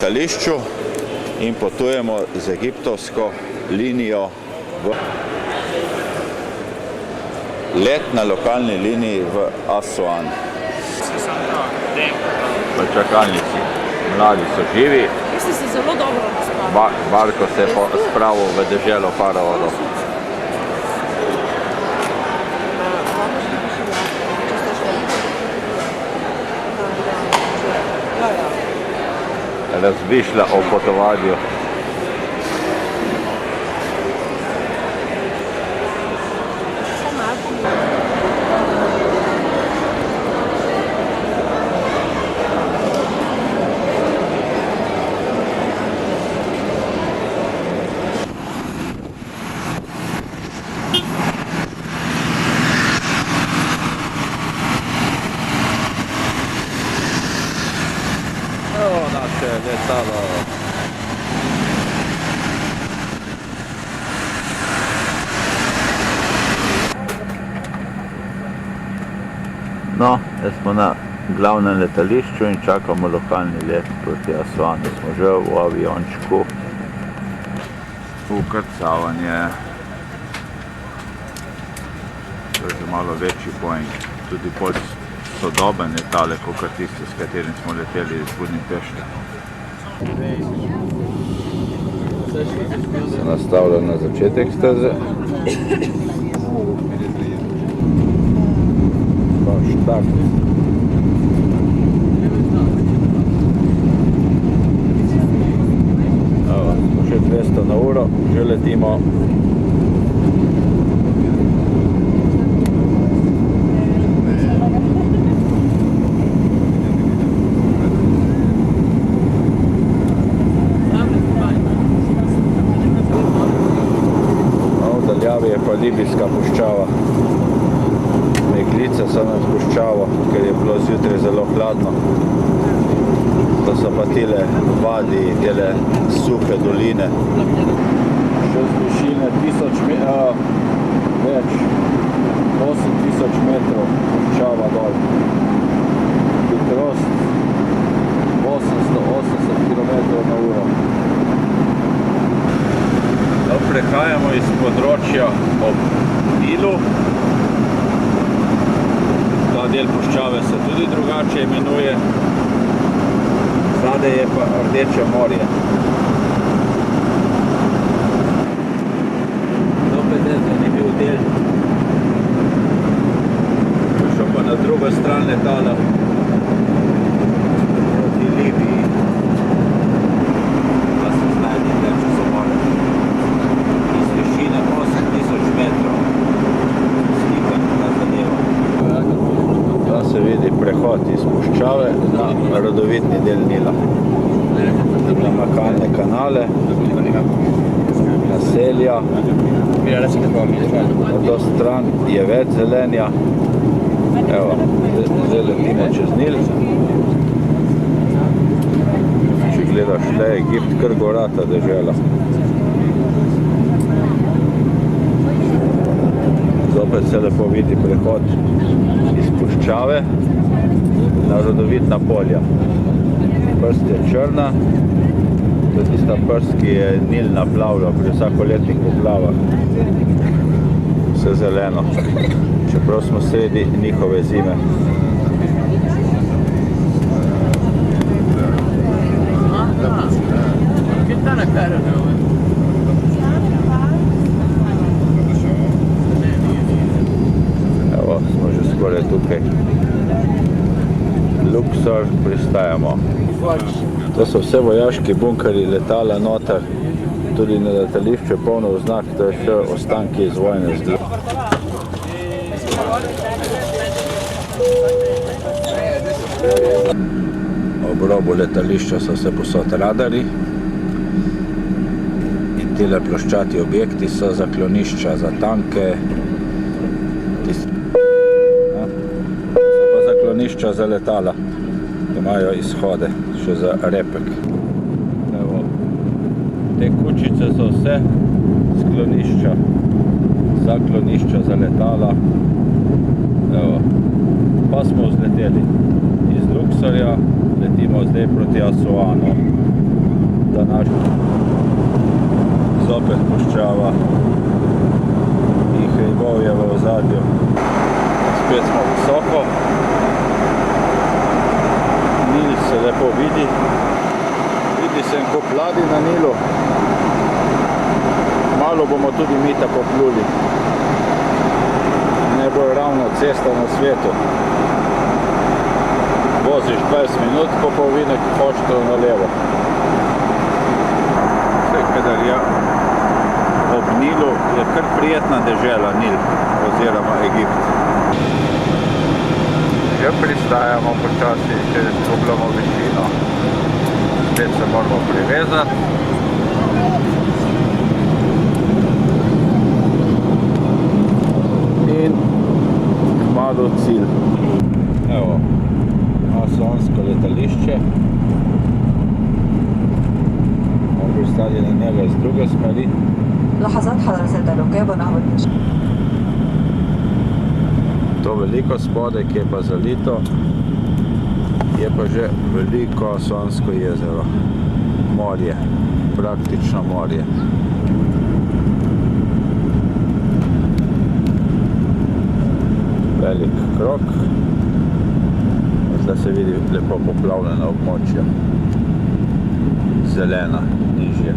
letališču in potujemo z egiptovsko linijo let na lokalni liniji v Asuan. V čakalnici. Mladi so živi. Ste se zelo dobro naspali. Barko se je spravil v deželo faraonov. Razmišlja o potovanju. Evo naše letalo. No, smo na glavnem letališču in čakamo lokalni let proti Asuanu. Smo že v aviončku. Ukrcavanje. To je že malo večji Boeing. Tudi bolj sodoben letale, kot tisti, s katerim smo leteli iz Budimpešte. Se nastavlja na začetek steze. Štart. Smo še 200 na uro, že letimo. Je pa libijska puščava. Meglice so nad puščavo, ker je bilo zjutraj zelo hladno. To so pa tile vadi, tile suhe doline. Še z višine 1000 metrov, več, 8000 metrov puščava dol. Hitrost 880 km na uro. Prehajamo iz področja ob Nilu. Ta del puščave se tudi drugače imenuje. Zadaj je pa Rdeče morje. Zopet je zanimiv del. Šel pa na drugo stran letala proti Libiji. Se vidi prehod iz puščave na rodovitni del Nila. Namakalne kanale, naselja. Na to stran je več zelenja. Evo, zdaj letimo čez Nil. Če gledaš le Egipt, kar gorata dežela. Zopet se lepo vidi prehod iz puščave na rodovitna polja. Prst je črna, to je tista prst, ki je Nil naplavljal pri vsakoletnih poplavah. Vse zeleno, čeprav smo sredi njihove zime. Evo, smo že skoraj tukaj. Luxor, pristajamo. To so vse vojaški bunkeri, letala noter, tudi na letališču je polno oznak, to je še ostanki iz vojne zdaj. Ob robu letališča so vse posod radari in tile ploščati objekti so zaklonišča za tanke, zaklonišča za letala, imajo izhode še za repek. Evo, te kučice so vse sklonišča, zaklonišča za letala. Evo, pa smo vzleteli iz Luxorja, letimo zdaj proti Asuanu. zopet puščava in hribovje v ozadju. Spet smo visoko. Nil se lepo vidi. Vidi se en kup ladij na Nilu. Malo bomo tudi mi tako pluli. Najbolj ravna cesta na svetu. Voziš 20 minut, po polvinek hočeš na levo. Kadar je ob Nilu, je kar prijetna dežela Nil oziroma Egipt. Že pristajamo počasi, če izgubljamo višino. Spet se moramo privezati. In kmalu cilj. Evo, Assuansko letališče. Pristali na njega z druge smeri. لحظات حضرتك الركاب نحو المشي. To veliko spodaj, ki je pa zalito, je pa že veliko Assuansko jezero. Morje, praktično morje. Velik krog. Zdaj se vidi lepo poplavljena območja. Zelena, nižje.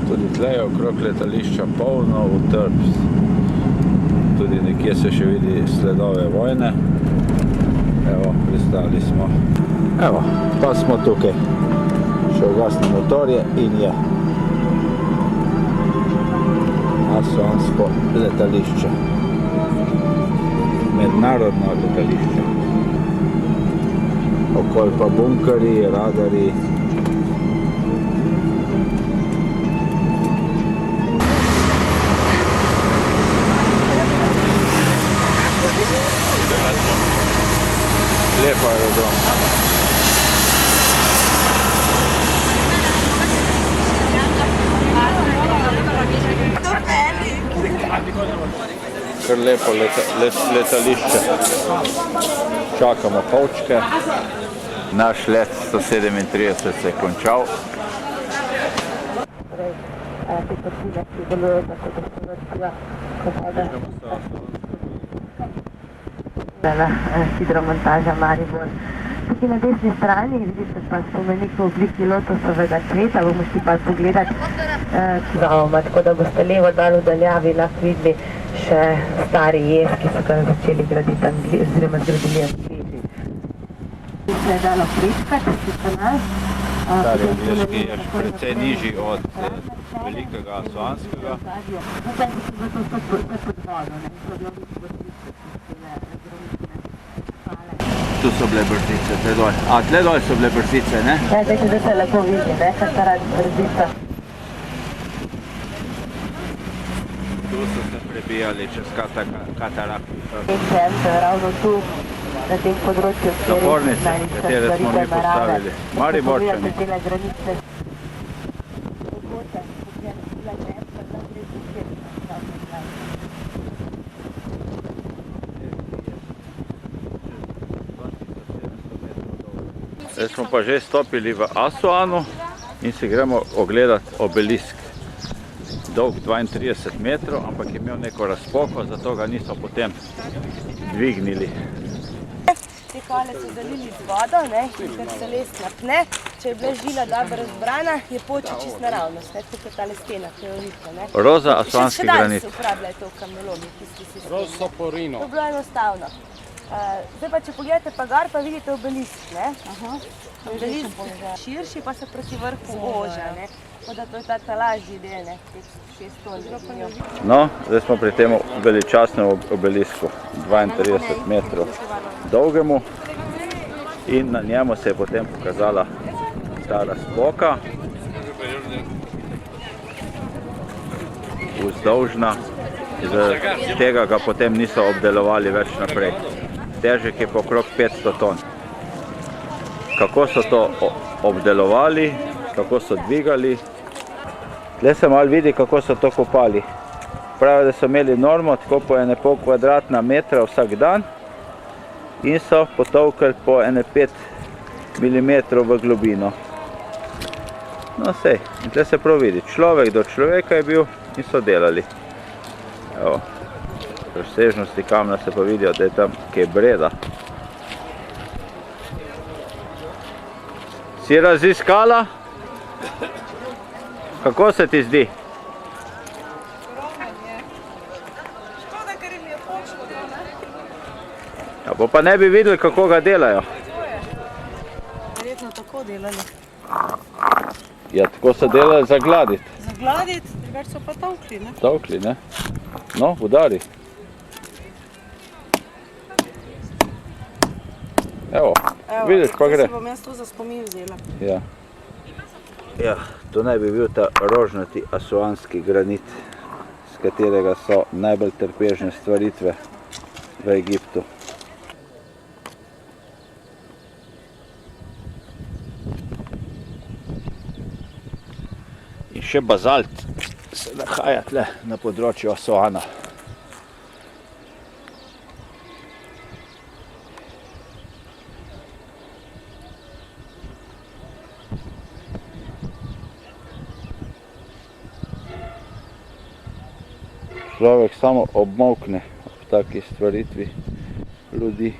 Tudi tle je okrog letališča polno utrp. Tudi nekje se še vidi sledove vojne. Evo, pristali smo. Evo, pa smo tukaj. Še ugasne motorje in je Assuansko letališče. Mednarodno letališče. Okoli pa bunkerji, radarji. Lepo aerodrom. Kar lepo letališče. Čakamo kovčke. Naš let 137 se je končal. Te kotine, ki delujejo tako, da se vrstijo vode. Hidromontaža Maribor. Tukaj na desni strani vidite pa spomenik v obliki lotosovega cveta, bomo šli pa pogledati tako da boste levo dol v daljavi lahko videli še stari jez, ki so ga začeli graditi oziroma zgradili Angleži. Se je dalo prečkati, če se nas. Stari angleški je precej nižji od velikega Assuanskega. Tu so bile brzice, tle dol. A, tle dol so bile brzice, ne? Ja, zdaj se lepo vidi, ne, kar zaradi brzica. Tu so se prebijali čez katarakt. Ravno tu, na tem področju, Zapornice, katere smo mi postavili. Mariborčani. Zdaj smo pa že stopili v Assuanu in si gremo ogledati obelisk. Dolg 32 metrov, ampak je imel neko razpoko, zato ga niso potem dvignili. Te pale so zalili z vodo, in ker se les napne, če je bila žila dobro razbrana, je počel čist naravnost, tako kot tale stena, ki jo vidite. Roza assuanski granit. Še danes se uporabljajo to v kamnolomi, tisti sistemi. Rosa porino. To je bilo enostavno. Zdaj pa, če pogledate pa gor, pa vidite obelisk, Obelisk širši, pa se proti vrhu oža, tako da to je ta lažji del, 6 ton. No, zdaj smo pri tem veličastnem obelisku, 32 metrov dolgemu in na njemu se je potem pokazala ta razpoka, vzdolžna, iz tega ga potem niso obdelovali več naprej. Težek je okrog 500 ton. Kako so to obdelovali, kako so dvigali. Tle se malo vidi, kako so to kopali. Pravijo, da so imeli normo tako po 1,5 kvadratna metra vsak dan in so potolkali po 5 mm v globino. No sej, in tle se prav vidi, človek do človeka je bil in so delali. Evo, razsežnosti kamna se pa vidijo, da je tam kaj breda. Si raziskala? Kako se ti zdi? Škoda, ker jim je točno, ne? Ja, pa ne bi videli, kako ga delajo. Verjetno tako delali. Ja, tako so delali zagladiti. Zagladiti, drugače so pa tolkli, ne? Tolkli, ne? No, udari. Evo, vidiš, pa gre. Si bom jaz to za spomin vzela. Ja. Ja, to naj bi bil ta rožnati asuanski granit, s katerega so najbolj trpežne stvaritve v Egiptu. In še bazalt se nahaja tle na področju Asuana. Človek samo obmolkne ob taki stvaritvi ljudi.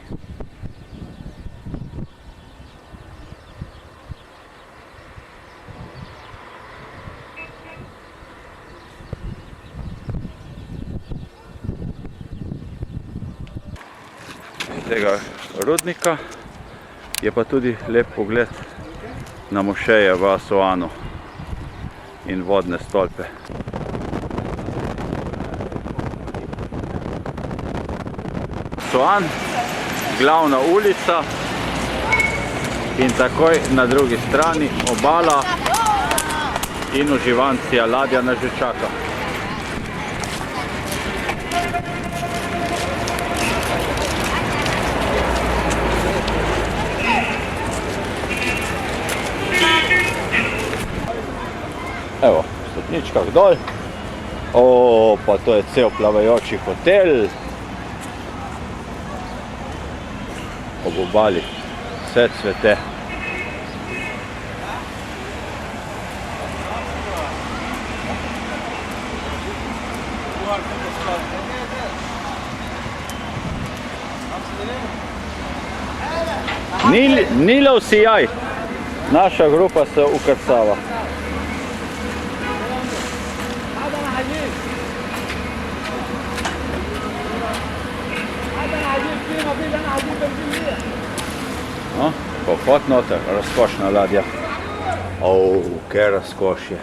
Tega rudnika je pa tudi lep pogled na mošeje v Asuanu in vodne stolpe. Asuan, glavna ulica in takoj na drugi strani obala in uživancija, ladja nas že čaka. Evo, stopničkah dol. O, pa to je cel plavajoči hotel. Ob obali, vse cvete. Nilov sijaj. Naša grupa se ukrcava. No, pohod noter, razkošna ladja. Kaj razkošje.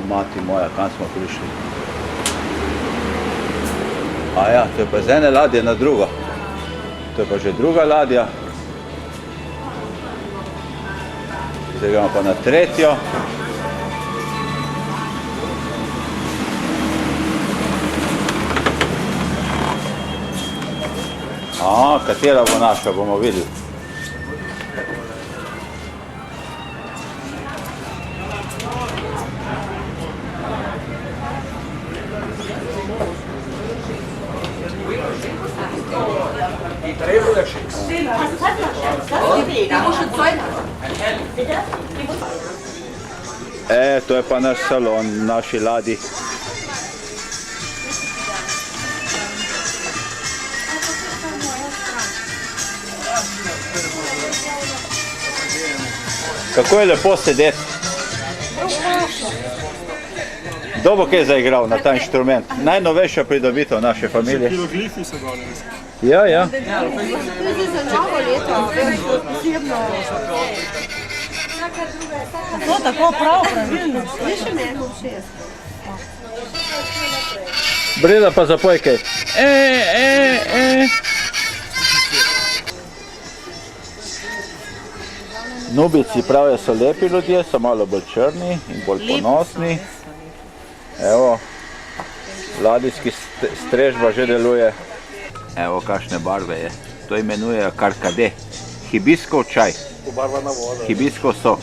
Mati moja, kam smo prišli? Ja, to je pa z ene ladje na drugo. To je pa že druga ladja. Zdaj gremo pa na tretjo. Katera bo naša, bomo videli. To je pa naš salon, naši ladji. Kako je lepo sedeti. Kdo bo kaj zaigral na ta inštrument? Najnovejša pridobitev naše familije. Hieroglifi so gole. Ja. To je za novo leto, posebno. Tako prav, pravilno. Slišim eno šest. Breda pa zapoj kaj. Nubici pravijo, so lepi ljudje, so malo bolj črni in bolj ponosni. Evo, ladijski strežba že deluje. Evo, kakšne barve je. To imenujejo karkade. Hibiskov čaj. Pobarvana voda. Hibiskov sok.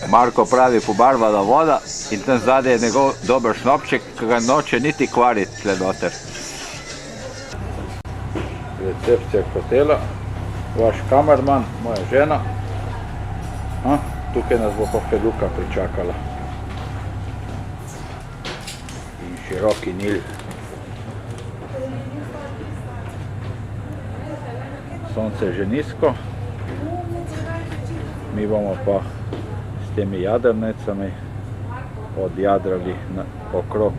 Marko pravi pobarvana voda in tam zadaj je njegov dober šnopček, ki ga noče niti kvariti tle noter. recepcija hotela, vaš kamerman, moja žena. Tukaj nas bo pa Feluka pričakala. In široki Nil. Sonce je že nizko. Mi bomo pa s temi jadrnicami odjadrali okrog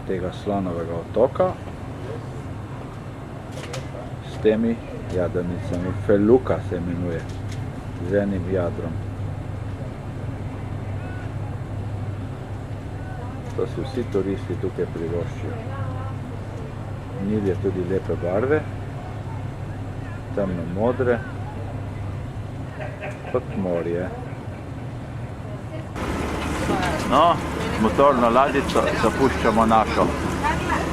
tega slonovega otoka. S temi jadrnicami. Feluka se imenuje. Z enim jadrom. To si vsi turisti tukaj privoščijo. Nil je tudi lepe barve, temno modre, kot morje. No, motorno ladjico zapuščamo našo.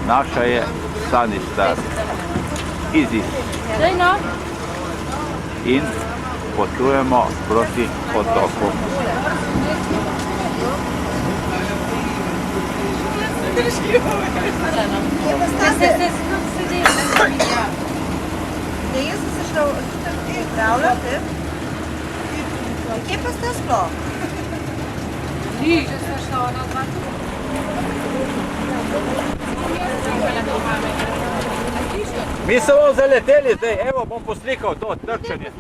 Naša je Sunnystar. Easy. In potujemo proti otoku. Jaz sem se šla pripravljati. Kje pa ste sploh? Mi smo zaleteli zdaj, evo bom poslikal to trčenje.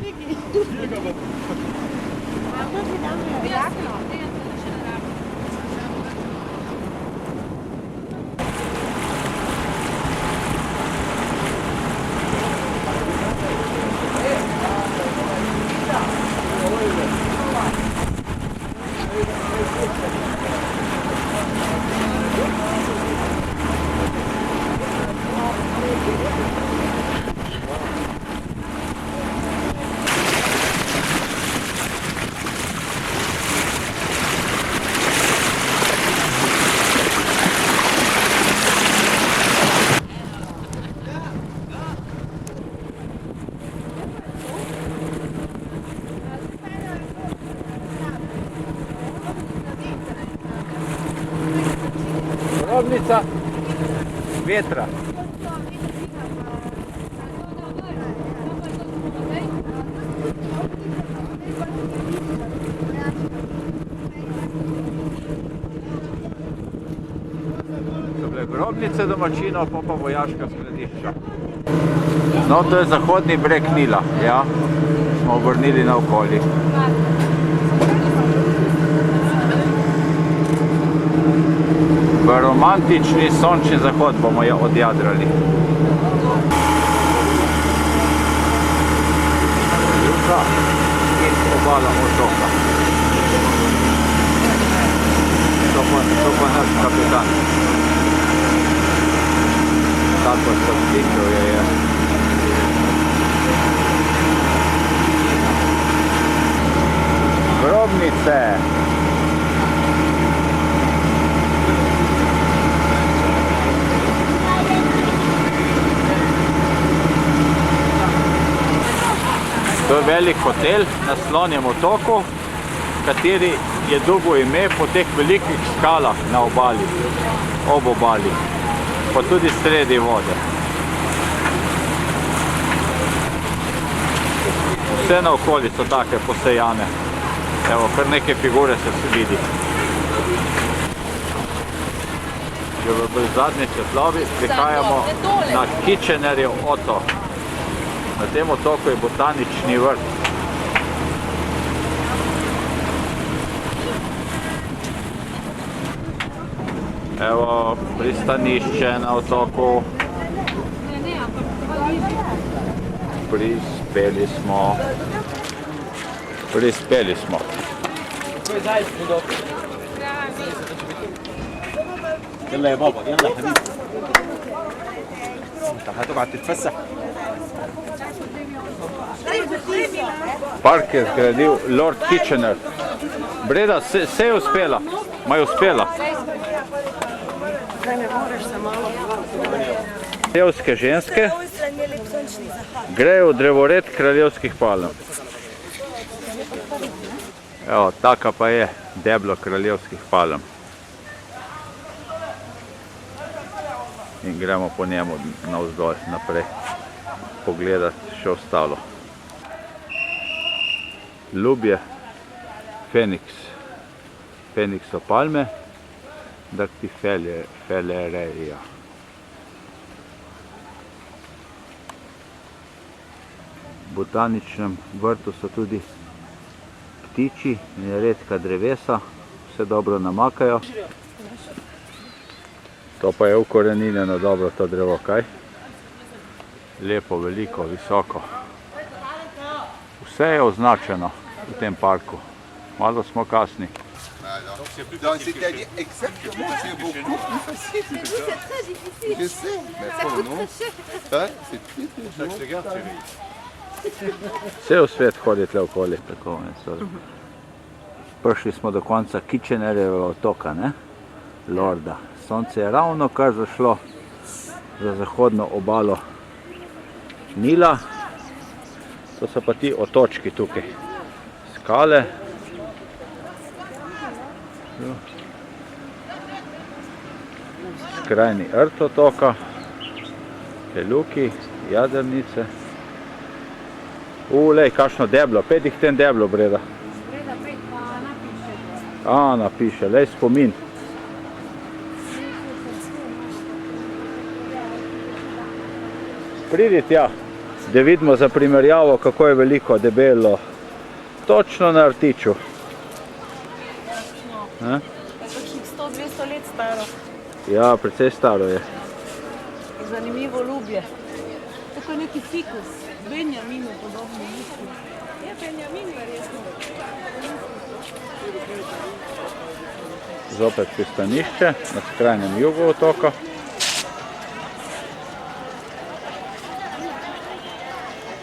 Grobnica vetra. So bile grobnice domačinov, pa vojaška skladišča. No, to je zahodni breg Nila, ja. Smo obrnili naokoli. V romantični sončni zahod bomo jo odjadrali. Juka in obala otoka. To pa naš kapitan. Tako se sličal je. Grobnice. To je velik hotel na Slonjem otoku, kateri je dobil ime po teh velikih skalah na obali, ob obali, pa tudi sredi vode. Vse naokoli so take posejane. Evo, kar neke figure se vidi. Že v bolj zadnji svetlobi prihajamo na Kitchenerjev otok. Na tem otoku je botanični vrt. Evo, pristanišče na otoku. Prispeli smo. يلا يا بابا يلا يا حبيبي انت هتقعد تتفسح Park je zgradil Lord Kitchener. Breda, se je uspela? Ma je uspela? Kraljevske ženske grejo v drevored kraljevskih palm. Evo, taka pa je deblo kraljevskih palm. in gremo po njemu navzdolj naprej pogledati še ostalo. Ljubje, Phoenix palme, Dactyphalereia. V botaničnem vrtu so tudi ptiči in redka drevesa, vse dobro namakajo. To pa je ukoreninjeno dobro, to drevo, kaj? Lepo, veliko, visoko. Vse je označeno v tem parku. Malo smo kasni. Donc c'est-à-dire exactement, c'est beaucoup plus facile. Je sais, mais pour nous, ça, c'est très dur. Cel svet hodi tle okoli. Tako, prišli smo do konca Kitchenerjevega otoka, ne? Lorda. Sonce je ravno kar zašlo za zahodno obalo Nila. To so pa ti otočki tukaj. Skale. Skrajni rt otoka. Luki, jadrnice. Lej, kakšno deblo, pet jih tem deblo, Breda. Breda, pet pa napiše. Napiše, lej, spomin. Pridi tja, da vidimo za primerjavo, kako je veliko debelo. Točno na rtiču. Kakšnih 100-200 let staro. Ja, precej staro je. Zanimivo ljubje. Tako neki fikus, Benjaminu podobno mislim. Je Benjamin verjetno. Zopet pristanišče na skrajnem jugu otoka.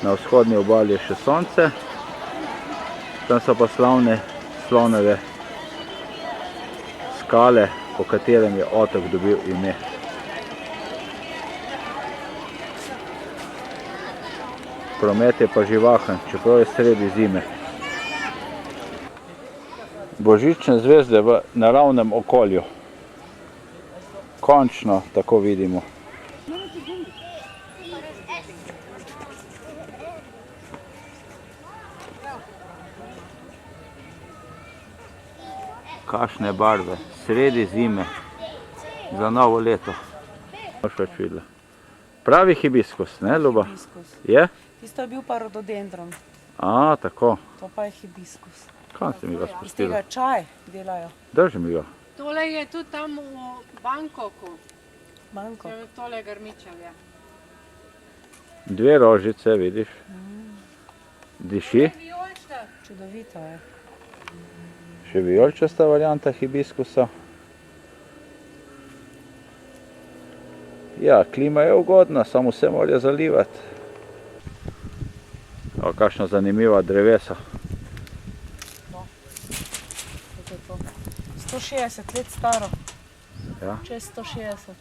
Na vzhodni obali je še sonce. Tam so pa slavne slonove skale, po katerem je otok dobil ime. Promet je pa živahen, čeprav je sredi zime. Božične zvezde v naravnem okolju. Končno tako vidimo. Kakšne barve, sredi zime, za novo leto. Boš več videla. Pravi hibiskus, ne, Ljuba? Hibiskus. Je? Tisto je bil pa rododendron, Tako. to pa je hibiskus. Kam si mi ga Iz spustila? tega čaj delajo. Drži mi ga. Tole je tudi tam v Bangkoku, Manjko. tole grmičevje. Dve rožice, vidiš. Diši. Vijolična. Čudovito je. Še vijoličasta varianta hibiskusa. Ja, klima je ugodna, samo vse mora zalivati. Kakšna zanimiva drevesa. 160 let staro. Ja. Čez 160.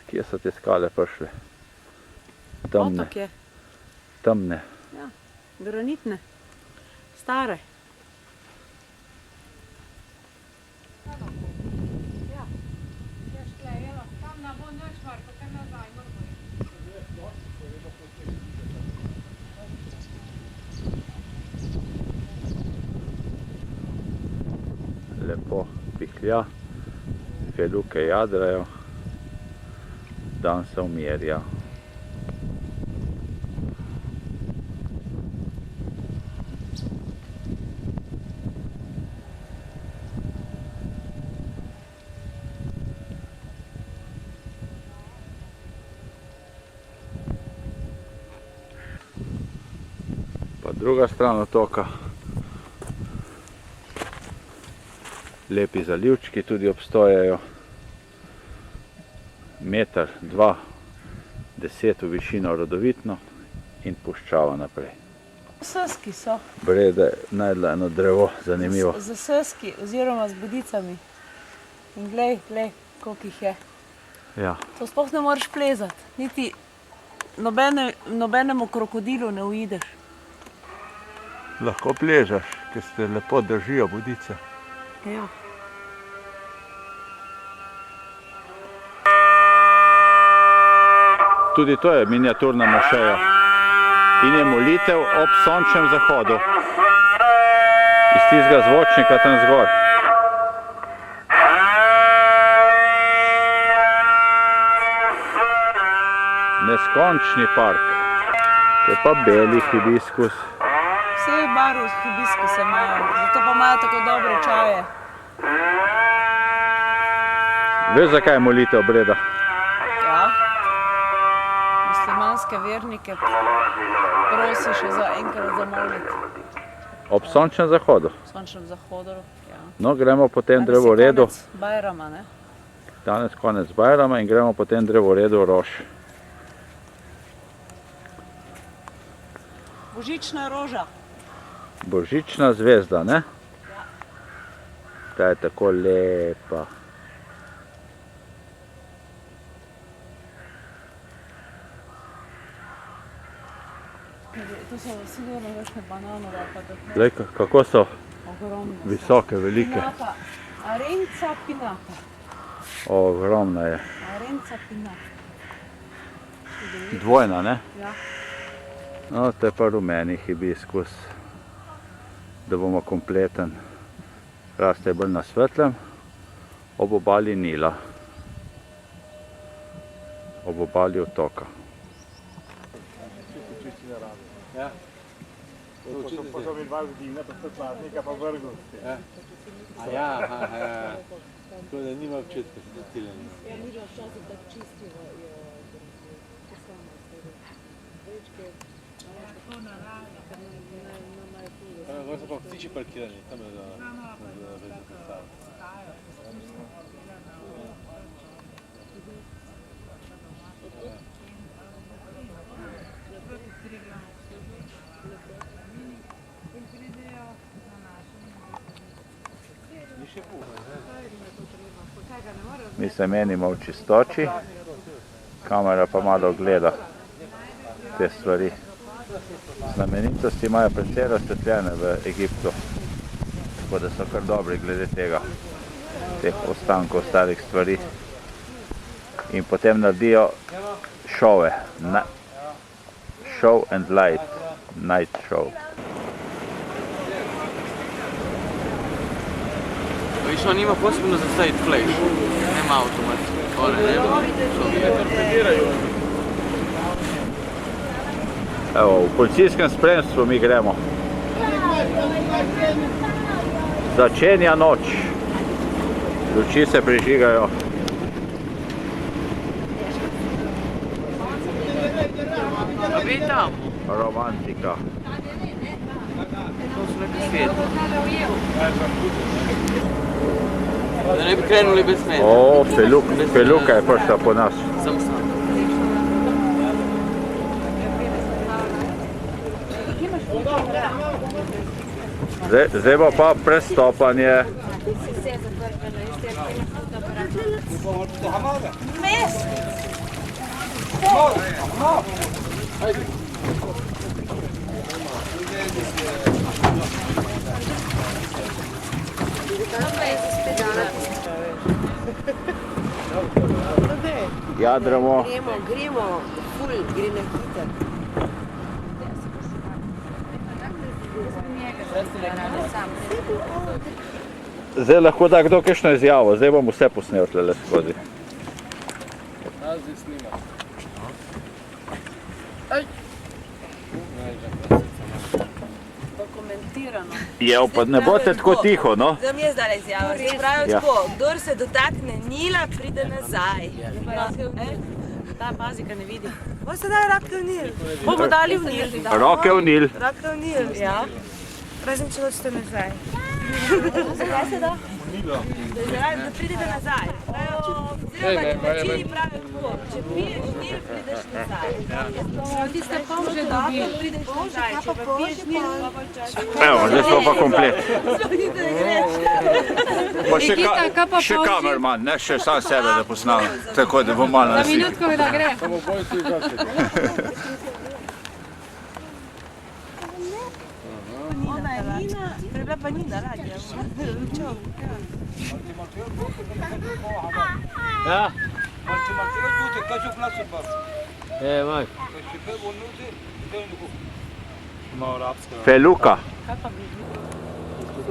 Kje so te skale prišle? Temne. Otok je. Temne. Ja, granitne. Stare. Tam ne bo nič, Marko, kar nazaj, Marko. Lepo pihlja, feluke jadrajo, dan se umirja. Pa druga stran otoka. Lepi zalivčki tudi obstojajo. Meter, 2, 10 v višino rodovitno in puščava naprej. Soski so. Breda je najdla eno drevo, zanimivo. Z soski oziroma z bodicami. In glej, koliko jih je. Ja, To sploh ne moreš plezati. Niti nobenemu krokodilu ne uideš. lahko pležaš. ker se lepo držijo vodice. Ja. Tudi to je miniaturna mošeja in je molitev ob sončnem zahodu iz tistega zvočnika tam zgor. Neskončni park. To je pa beli hibiskus. Vse je barv hibiskusa imajo, zato pa imajo tako dobre čaje. Veš, zakaj je molitev obreda? Ja. Muslimanske vernike prosi še za enkrat zamoliti. Ob sončnem zahodu. V sončnem zahodu, ja. No, gremo po tem drevoredu. Danes je konec Bajrama, ne? Danes konec Bajrama in gremo po tem drevoredu Roš. Božična roža. Božična zvezda, ne? Ta je tako lepa. Tu so sigurno vršne bananove, pa tako Glej, kako so ogromne. visoke, velike. Pinata. Arenca pinata. Ogromna je. Arenca pinata. Dvojna, ne? Ja. No, to je pa rumeni hibiskus, da bomo kompleten. Raste bolj na svetlem, ob obali Nila, ob obali otoka. Tako da nima občutka ciljanja. Gor so pa ptiči parkirani, tam je za predstavo. Mi se menimo v čistoči, kamera pa malo gleda te stvari. Znamenitosti imajo precej razsvetljene v Egiptu, tako da so kar dobri glede tega, teh ostankov starih stvari. In potem naredijo šove, show and light, night show. Viš, on ima posebno za staviti flash, nema automatski, one nema. Evo, v policijskem spremstvu mi gremo. Začenja noč. Luči se prižigajo. A vi tam? Romantika. To su neki svijet. Da ne bi krenuli bez mene. O, Feluka je prišla po nas. Sam. Zdaj bo pa prestopanje. Jadramo. Gremo, ful, gre na hiter. Zdaj lahko da kdo kakšno izjavo, zdaj bom vse posnel tlele skozi. Dokumentirano. Je, pa ne boste tako tiho, no? Zdaj mi je zdaj izjava. Zdaj pravijo tako, kdor se dotakne Nila, pride nazaj. Ta pazi, kaj ne vidi. Bo se daj roke v Nil. Bomo dali v Nil. Roke v Nil. Roke v Nil. Ja. Razen če hočete nazaj. Zakaj se da? Da pridete nazaj. Domačini pravijo tako, če piješ Nil, prideš nazaj. Tiste pol že dobi. Prideš nazaj, če pa piješ Nil, pa čas. Evo, zdaj smo pa komplet. Slobodite, da greš. Pa še kamerman, ne, še sam sebe da posnam, tako da bom malo nasip. Minutko da gre. Ona je Nina, bila pa Nina ladja. Čov. Ja. Maj. Malo arabska. Feluka.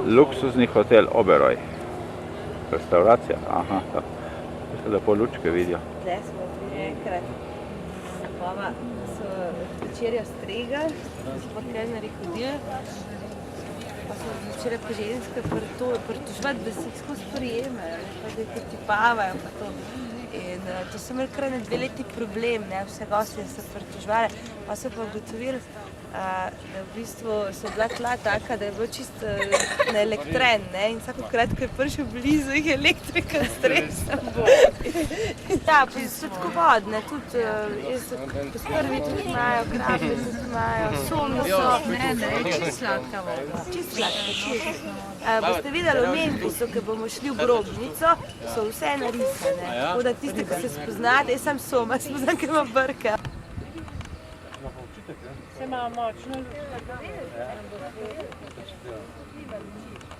Luksuzni hotel Oberoi. Restauracija, aha, tako. Se lepo lučke vidijo. Zdaj smo bili enkrat. Mama so večerjo stregali, smo trenerji hodili. Pa smo včeraj pa ženske pritoževati, da se jih skozi prijemajo, pa da jih otipavajo pa to. In to so imeli kar 2 leti problem, ne, vse gostje so pritoževali, pa so pa ugotovili, da v bistvu so bila tla taka, da je bilo čisto naelektren, ne, in vsakokrat, ko je prišel blizu, jih je elektrika stresla. Ja, pa sladkovodne, tudi, prvi tudi imajo, krablje tudi imajo, somi so. Ne, čisto sladka voda. Čisto sladka, čisto. Boste videli v Memphisu, ko bomo šli v grobnico, so vse narisane. Tako da tisti, ki se spoznate, jaz sem Soma, spoznam, ker ima brka. Se ima močno.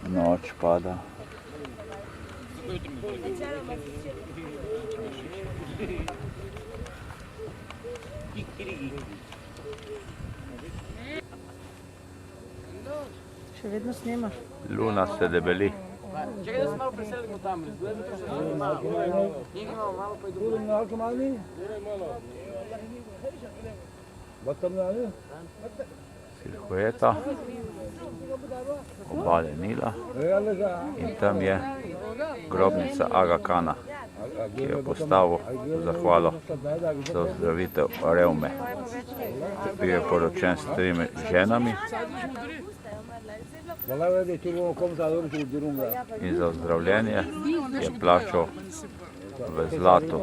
Noč pada. Še vedno snemaš? Luna se debeli. Čekaj, da se malo preselimo tam. Njih imamo malo pa i Silhueta obale Nila in tam je grobnica Aga Kana, ki je postavil zahvalo za ozdravitev revme. Bil je poročen s 3 ženami in za ozdravljenje je plačal v zlatu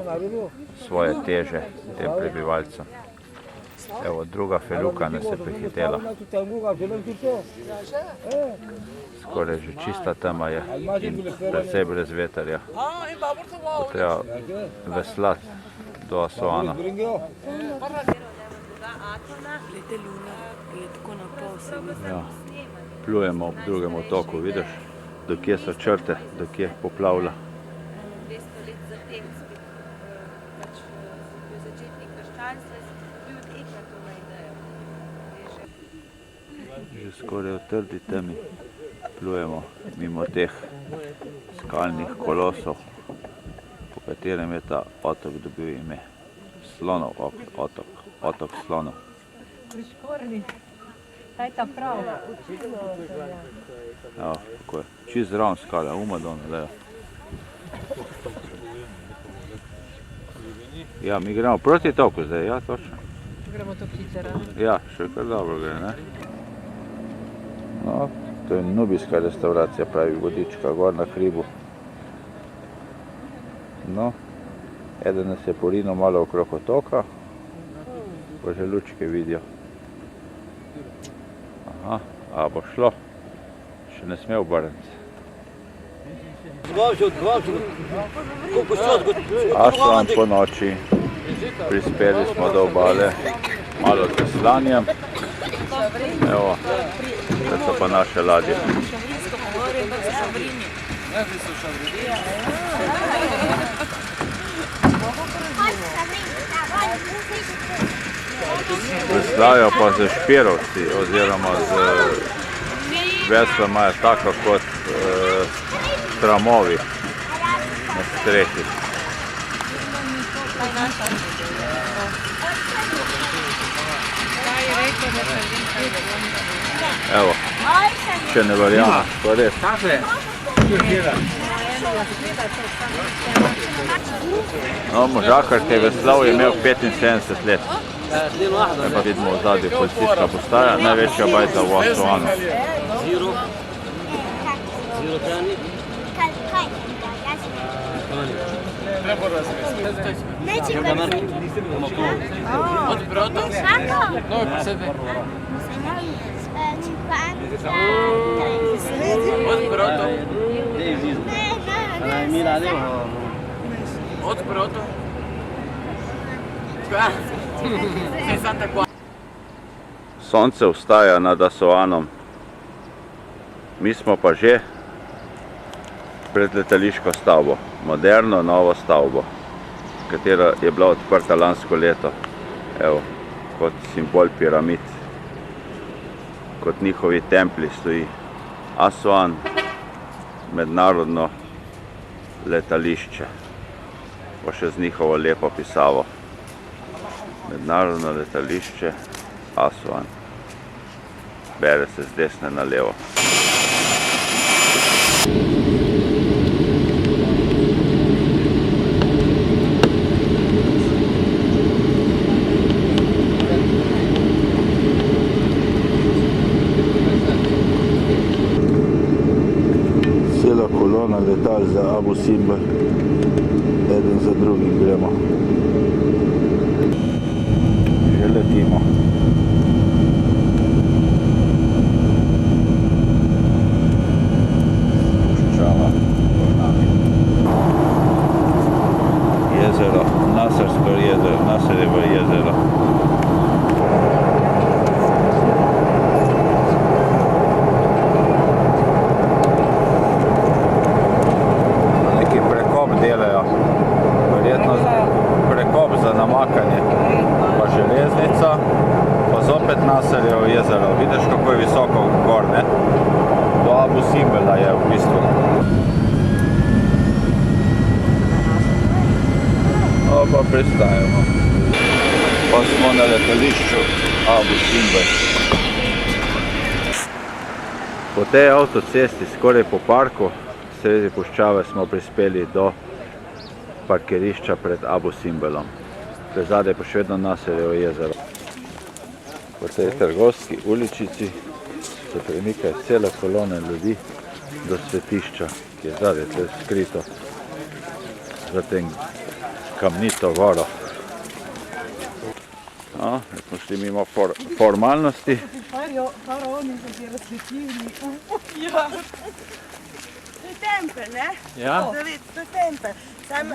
svoje teže tem prebivalcem. Evo, druga feluka nas je prihitela. Skoraj že čista tema je in precej brez veterja. Bo treba veslati do Asuana. Ja, plujemo ob drugem otoku, vidiš, do kje so črte, do kje poplavlja. 200 let zatem spet pač bil začetnik krščanstva in bil od Ekratova ideja. Že skoraj v trdi temi plujemo mimo teh skalnih kolosov, po katerem je ta otok dobil ime. Slonov otok, otok slonov. Kaj ta prav? Ja, tako je. Čist zraven skale, umadon, lejo. Ja, mi gremo proti toku zdaj, ja, točno. Gremo to hitro. Ja, še kar dobro gre, ne? No, to je nubijska restauracija, pravi vodička, gor na hribu. No, eden nas je porinil malo okrog otoka, pa že lučke vidijo. Aha, a bo šlo? Še ne sme obrniti. Asuan po noči, prispeli smo do obale, malo z veslanjem. Evo, to so pa naše ladje. Veslajo pa z špirovci oziroma z vesla imajo tako kot tramovi na strehi. Evo, če ne verjamem, to res. No, možakar, ki je veslal, je imel 75 let. Zdaj pa vidimo v zadnji policijska postaja, največja bajta v Asuanu. Sonce vstaja nad Asuanom. Mi smo pa že pred letališko stavbo, moderno novo stavbo, katera je bila odprta lansko leto, evo, kot simbol piramid, kot njihovi templji stoji Asuan, mednarodno letališče, pa še z njihovo lepo pisavo. Mednarodno letališče Asuan. Bere se z desne na levo. Cela kolona letal za Abu Simbel. Eden za drugim gremo. Že letimo. Puščava pod nami. Jezero, Nasrjevo jezero. Neki prekop delajo. Verjetno prekop za namakanje. Pa železnica, pa zopet Nasrjevo jezero. Vidiš, kako je visoko gor, ne? Do Abu Simbela je v bistvu. Pa pristajamo. Pa smo na letališču Abu Simbel. Po tej avtocesti, skoraj po parku, sredi puščave smo prispeli do parkirišča pred Abu Simbelom. Zadaj pa še vedno Nasrjevo jezero. Po tej trgovski uličici se premikajo cele kolone ljudi do svetišča, ki je zadaj, to je skrito za tem kamnito goro. No, smo šli mimo formalnosti. Faraoni so ti razsvetili. Ja. To je tempelj, ne? Ja. To je tempelj. Sam,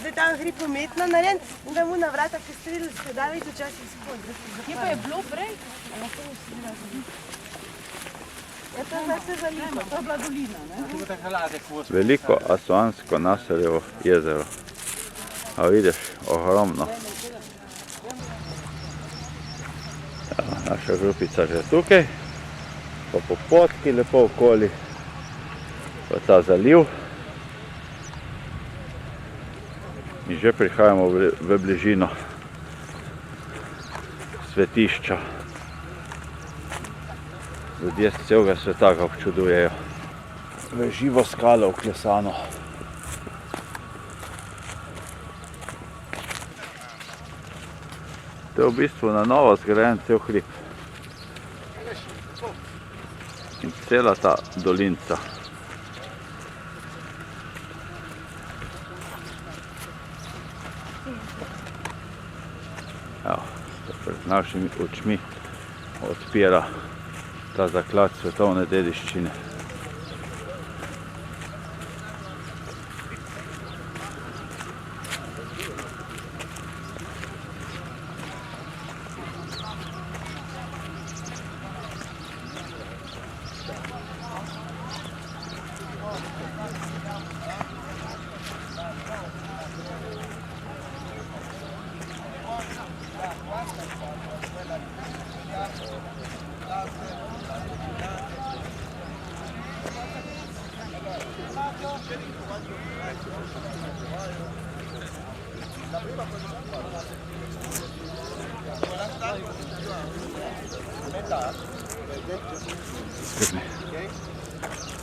zdaj tam gre pometno narejen in da mu na vrata, ki strelili ste dali včasih spod. Kje pa je bilo prej? Ja, to je zdaj se veliko. To je bila dolina, ne? Veliko asuansko Nasrjevo jezero. A vidiš, ogromno. Ja, naša grupica že tukaj, pa po potki lepo okoli, pa ta zaliv. In že prihajamo v bližino svetišča. Ljudje z celega sveta ga občudujejo. V živo skalo vklesano. To je v bistvu na novo zgrajen cel hrib. In cela ta dolinca. Evo, pred našimi očmi odpira ta zaklad svetovne dediščine.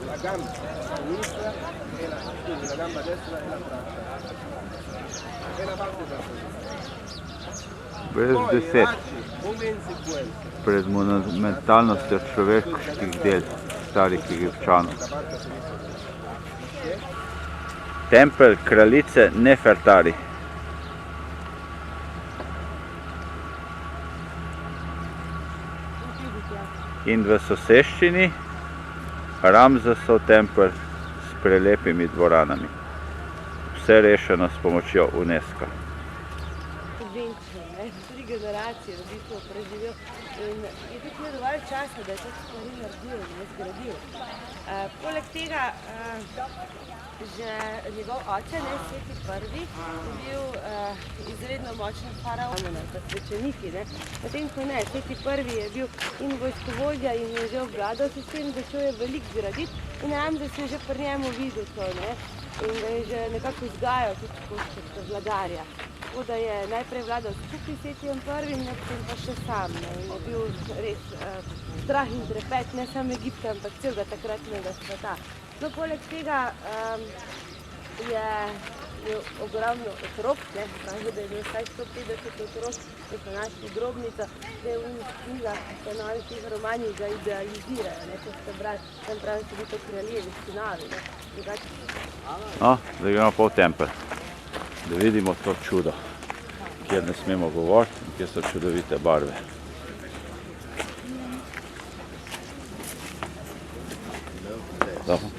La gamba sinistra e la gamba destra e la braccia. E la parte da Brez deset. Pred monumentalnostjo človeških del starih Egipčanov. Tempelj kraljice Nefertari. In v soseščini Ramzesov tempelj s prelepimi dvoranami. Vse rešeno s pomočjo UNESCO. Konvencije, ne? generacije v bistvu preživel in je tudi imel dovolj časa, da je to stvari naredil in je zgradil. Poleg tega že njegov oče, Sveti prvi, je bil izredno močen faraon, kot svečeniki. Potem ko ne, Sveti prvi je bil in vojskovodja in je že obvladal sistem, začel je veliko graditi in Ramzes je že pri njemu videl to, in ga je že nekako vzgajal tudi kot vladarja. Tako da je najprej vladal skupaj s Svetijem prvim, potem pa še sam, in je bil res strah in trepet, ne samo Egipta, ampak celega takratnega sveta. No, poleg tega je imel ogromno otrok, pravi, da je imel vsaj 150 otrok, ki so našli grobnico, zdaj v knjigah, v novih teh romanjih ga idealizirajo, če ste brali, tam pravi, so bili to kraljevi sinovi. No, zdaj gremo pa v tempelj, da vidimo to čudo, kjer ne smemo govoriti in kjer so čudovite barve. Dobro.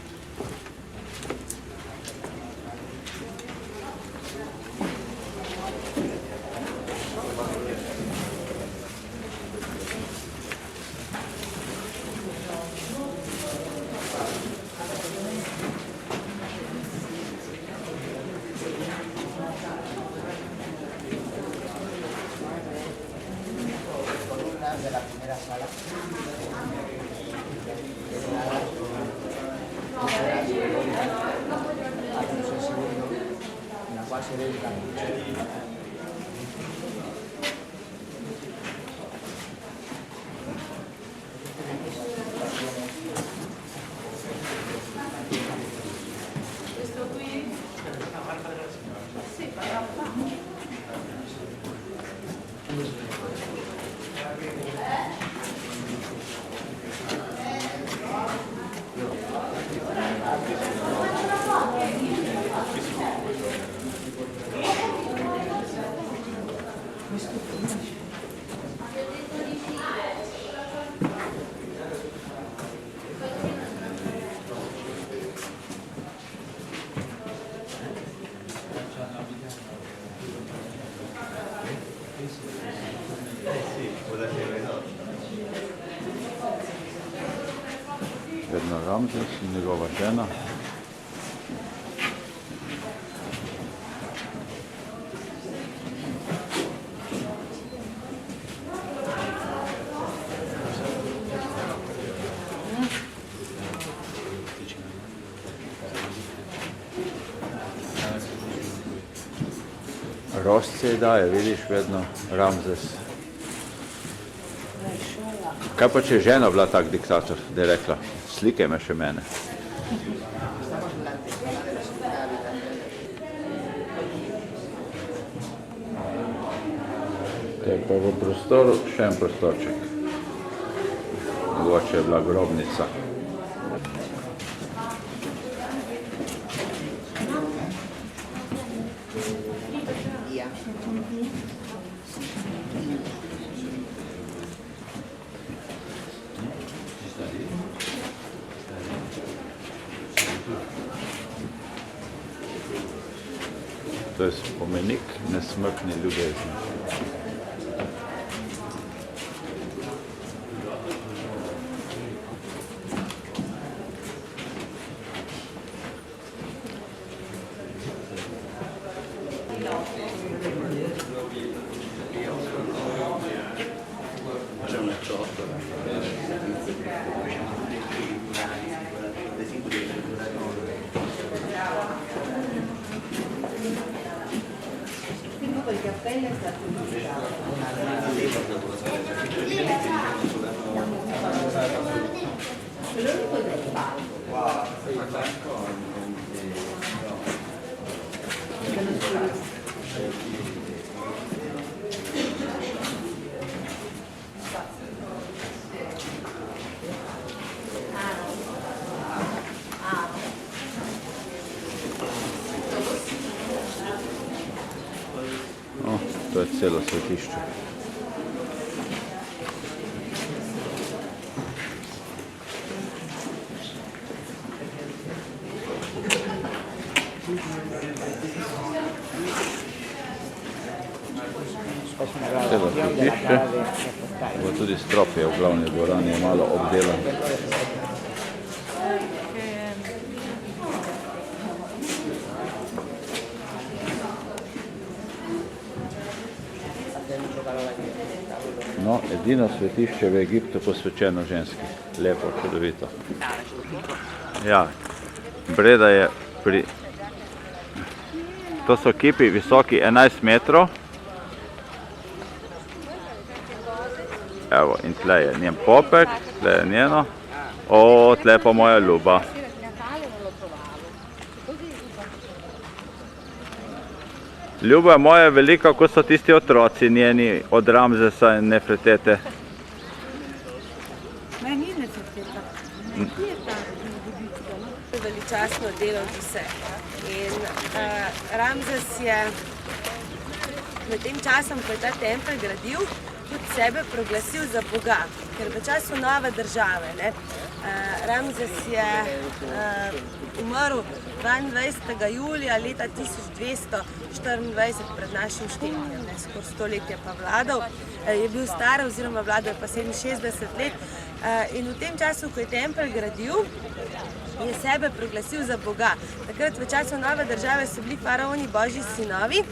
Vedno Ramzes in njegova žena. Rosce daje, vidiš, vedno Ramzes. Kaj pa če je žena bila tak diktator, da je rekla, slikaj me še mene. Te pa v prostoru še en prostorček. Mogoče je bila grobnica. To je spomenik nesmrtne ljubezni. To je celo svetišče. Celo svetišče. Tudi strop je v glavni dvorani je malo obdelan. No, edino svetišče v Egiptu posvečeno ženski. Lepo, čudovito. Ja, Breda je pri... To so kipi visoki 11 metrov. Evo, in tle je njen popek, tle je njeno. O, tle pa moja ljuba. Ljuba je moja velika, kot so tisti otroci njeni od Ramzesa in Nefertete. Veličastno delo vse. In Ramzes je med tem časom, ko je ta tempelj gradil, tudi sebe proglasil za Boga, ker v času nove države, ne, Ramzes je umrl 22. julija leta 1224 pred našim štetjem, skoraj 100 let je pa vladal, je bil star oziroma vladal je pa 67 let in v tem času, ko je tempelj gradil, je sebe proglasil za Boga. Takrat v času nove države so bili faraoni božji sinovi,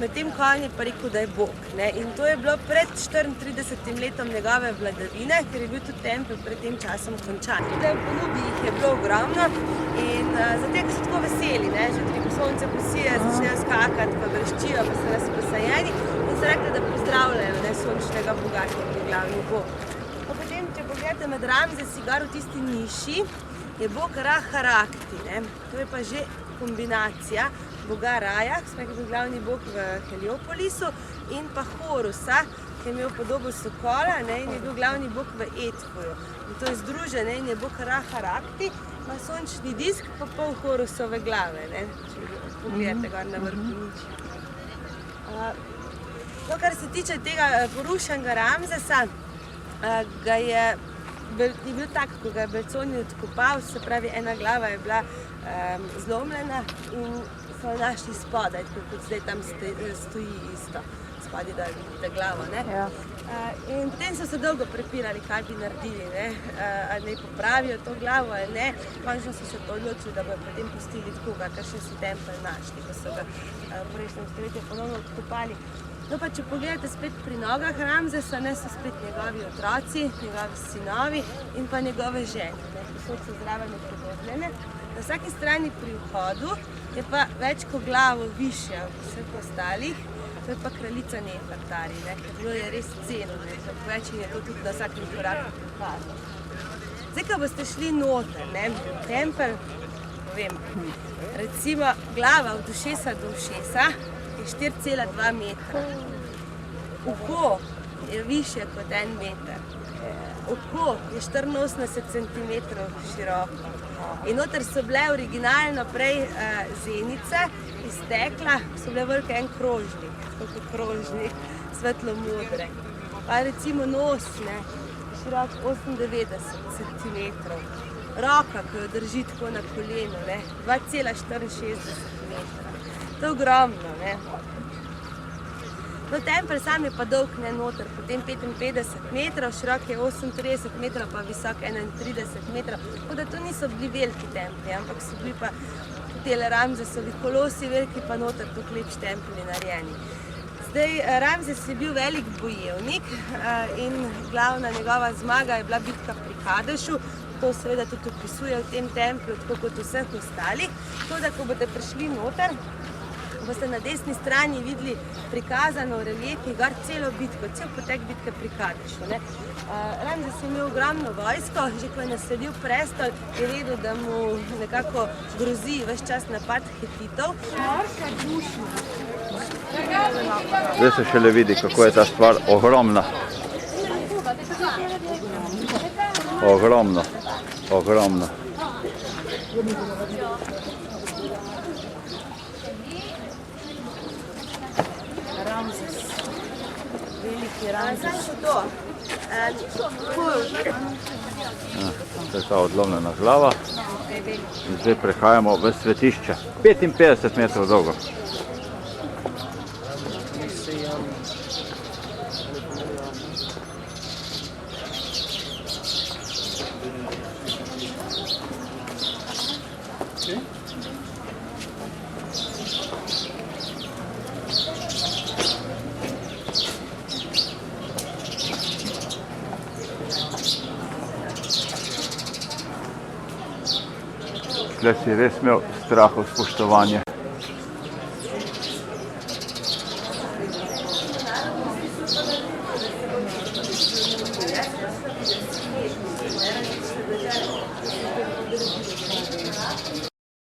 medtem ko on je pa rekel, da je Bog. In to je bilo pred 34 letom njegove vladavine, ker je bil tudi tempelj pred tem časom končan. V tej ponudbi jih je bilo ogromno in zato, ker so tako veseli, že tudi ko sonce posije, začnejo skakati, pa vreščijo, pa so razposajeni in so rekli, da pozdravljajo sončnega Boga, ki je glavni Bog. Potem, če pogledate med Ramzesi gor v tisti niši, je Bog Ra-Harakti. To je pa že kombinacija Boga Raja, ki je bil glavni Bog v Heliopolisu, in pa Horusa, ki je imel podobo sokola in je bil glavni Bog v Edfuju. In to je združeno in je Bog Ra-Harakti, ima sončni disk pa pol Horusove glave, če pogledate gor na vrhu niči. To, kar se tiče tega porušenega Ramzesa, je bil tak, ko ga je Belconi odkopal, se pravi, ena glava je bila zlomljena in so jo našli spodaj, tako kot zdaj tam stoji isto, spodaj da vidite glavo. In potem so se dolgo prepirali, kaj bi naredili, ali naj popravijo to glavo ali ne. Končno so se odločili, da bojo potem pustili tako, kar še so tempelj našli, ko so ga v prejšnjem stoletju ponovno odkopali. No pa, če pogledate spet pri nogah Ramzesa, so spet njegovi otroci, njegovi sinovi in pa njegove žene. Posod so zraven upodobljene. Na vsaki strani pri vhodu je pa več kot glavo višja od vseh ostalih, to je pa kraljica Nefertari, ker bilo je res ceno, več in je to tudi na vsakem koraku prikazano. Zdaj, ko boste šli noter, tempelj, recimo glava od ušesa do ušesa, 4,2 metra. Oko je više kot 1 meter. Oko je 84 cm široko. In noter so bile originalno prej zenice iz stekla, so bile velike en krožnik, tako kot krožnik, svetlo modre. Pa recimo nos, širok 98 cm. Roka, ki jo drži tako na kolenu, 2,64 metra. To je ogromno, No, tempelj sam je pa dolg noter, potem 55 metrov, širok je 38 metrov, pa visok 31 metrov. Tako da to niso bili veliki templji, ampak so bili pa tele Ramzesovi kolosi veliki, pa noter tako lepši templji narejeni. Zdaj, Ramzes je bil velik bojevnik in glavna njegova zmaga je bila bitka pri Kadešu. To seveda tudi opisuje v tem templju, tako kot vseh ostalih. Tako da, ko boste prišli noter, boste na desni strani videli prikazano v reljefih gor celo bitko, cel potek bitke pri Kadešu. Ramzes je imel ogromno vojsko, že ko je naselil prestol, je vedel, da mu nekako grozi ves čas napad Hititov. Zdaj se šele vidi, kako je ta stvar ogromna. Ogromno. Ramzes, veliki Ramzes. To je ta odlomljena glava. In zdaj prehajamo v svetišče. 55 metrov dolgo. Tle si res imel strahov spoštovanje.